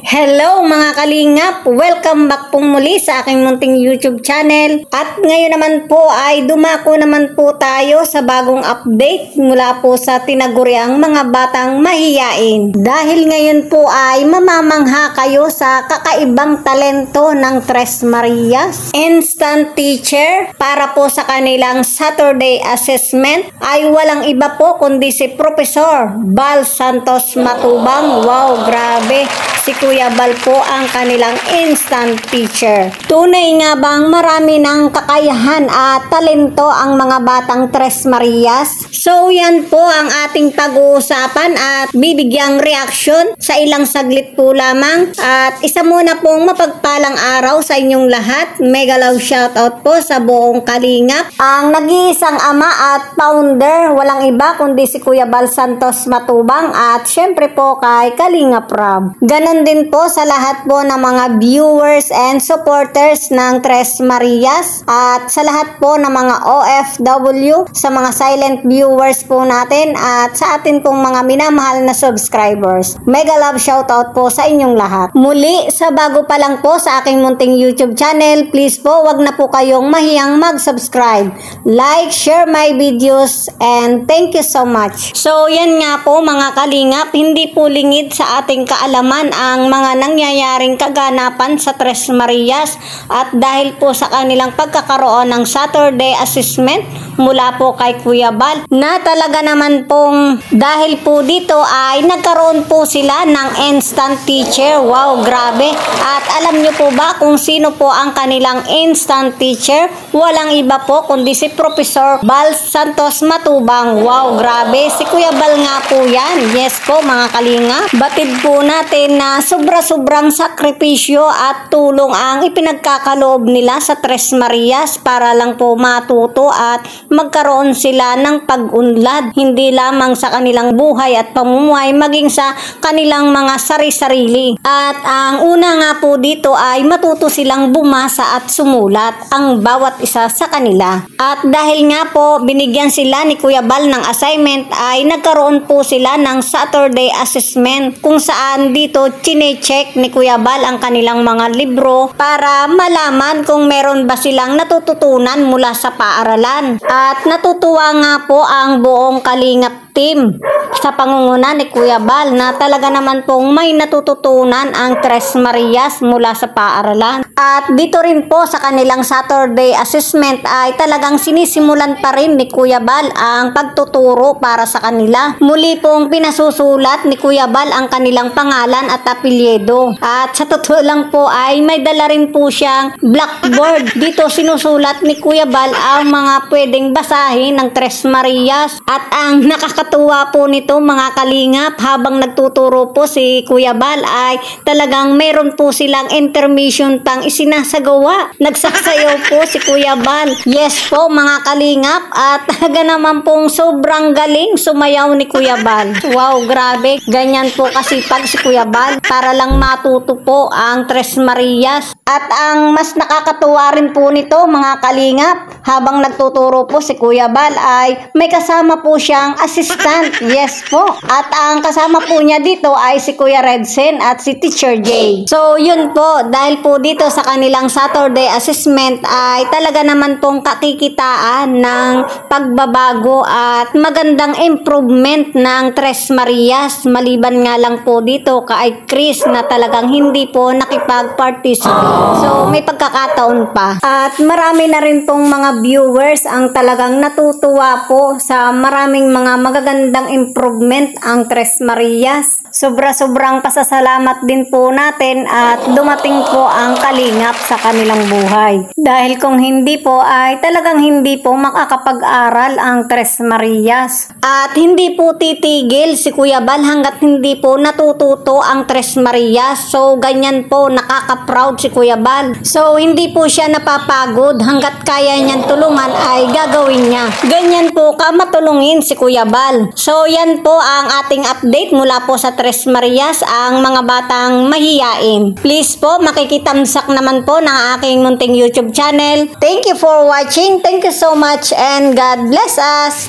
Hello mga kalingap! Welcome back po muli sa aking munting YouTube channel. At ngayon naman po ay dumako naman po tayo sa bagong update mula po sa tinaguriang mga batang mahiyain. Dahil ngayon po ay mamamangha kayo sa kakaibang talento ng Tres Marias Instant Teacher para po sa kanilang Saturday assessment ay walang iba po kundi si Professor Bal Santos Matubang. Wow, grabe! Si Kuya Bal po ang kanilang instant teacher. Tunay nga bang marami ng kakayahan at talento ang mga batang Tres Marias? So yan po ang ating pag-uusapan at bibigyang reaksyon sa ilang saglit po lamang. At isa muna pong mapagpalang araw sa inyong lahat. Mega love shoutout po sa buong Kalingap. Ang nag-iisang ama at founder, walang iba kundi si Kuya Bal Santos Matubang at syempre po kay Kalingap Rob. Ganon din po sa lahat po ng mga viewers and supporters ng Tres Marias at sa lahat po ng mga OFW, sa mga silent viewers po natin at sa atin pong mga minamahal na subscribers. Mega love shoutout po sa inyong lahat. Muli, sa bago pa lang po sa aking munting YouTube channel, please po wag na po kayong mahiyang mag-subscribe, like, share my videos and thank you so much. So yan nga po mga kalingap, hindi po lingid sa ating kaalaman ang mga nangyayaring kaganapan sa Tres Marias at dahil po sa kanilang pagkakaroon ng Saturday assessment mula po kay Kuya Bal na talaga naman pong dahil po dito ay nagkaroon po sila ng instant teacher. Wow, grabe! At alam nyo po ba kung sino po ang kanilang instant teacher? Walang iba po kundi si Professor Bal Santos Matubang. Wow, grabe! Si Kuya Bal nga po yan. Yes po mga kalinga. Batid po natin na sobra-sobrang sakripisyo at tulong ang ipinagkakaloob nila sa Tres Marias para lang po matuto at magkaroon sila ng pag-unlad hindi lamang sa kanilang buhay at pamumuhay maging sa kanilang mga sari-sarili. At ang una nga po dito ay matuto silang bumasa at sumulat ang bawat isa sa kanila. At dahil nga po binigyan sila ni Kuya Bal ng assignment ay nagkaroon po sila ng Saturday assessment kung saan dito chine-check ni Kuya Bal ang kanilang mga libro para malaman kung meron ba silang natututunan mula sa paaralan. At natutuwa nga po ang buong Kalingap team sa pangunguna ni Kuya Bal na talaga naman pong may natututunan ang Tres Marias mula sa paaralan. At dito rin po sa kanilang Saturday assessment ay talagang sinisimulan pa rin ni Kuya Bal ang pagtuturo para sa kanila. Muli pong pinasusulat ni Kuya Bal ang kanilang pangalan at apelyido. At sa totoo lang po ay may dala rin po siyang blackboard. Dito sinusulat ni Kuya Bal ang mga pwedeng basahin ng Tres Marias. At ang nakakatuwa po nito mga kalingap, habang nagtuturo po si Kuya Bal ay talagang meron po silang intermission pang isinasagawa. Nagsaksayaw po si Kuya Bal. Yes po mga kalingap, at talaga naman pong sobrang galing sumayaw ni Kuya Bal. Wow, grabe. Ganyan po kasi pag si Kuya Bal para lang matuto po ang Tres Marias. At ang mas nakakatuwa rin po nito mga kalingap, habang nagtuturo po si Kuya Bal ay may kasama po siyang assistant. Yes po. At ang kasama po niya dito ay si Kuya Redsen at si Teacher J. So yun po, dahil po dito sa kanilang Saturday assessment ay talaga naman pong kakikitaan ng pagbabago at magandang improvement ng Tres Marias. Maliban nga lang po dito kay Chris na talagang hindi po nakipag-participate. So may pagkakataon pa. At marami na rin pong mga viewers ang talagang natutuwa po sa maraming mga magagandang improvement ang Tres Marias. Sobra-sobrang pasasalamat din po natin at dumating po ang kalingap sa kanilang buhay. Dahil kung hindi po ay talagang hindi po makakapag-aral ang Tres Marias. At hindi po titigil si Kuya Bal hanggat hindi po natututo ang Tres Marias. So ganyan po, nakaka-proud si Kuya Bal. So hindi po siya napapagod, hanggat kaya niyang tulungan ay gagawin niya. Ganyan po ka matulungin si Kuya Bal. So yan po ang ating update mula po sa Tres Marias, ang mga batang mahiyain. Please po, makikitamsak naman po ng aking munting YouTube channel. Thank you for watching. Thank you so much and God bless us.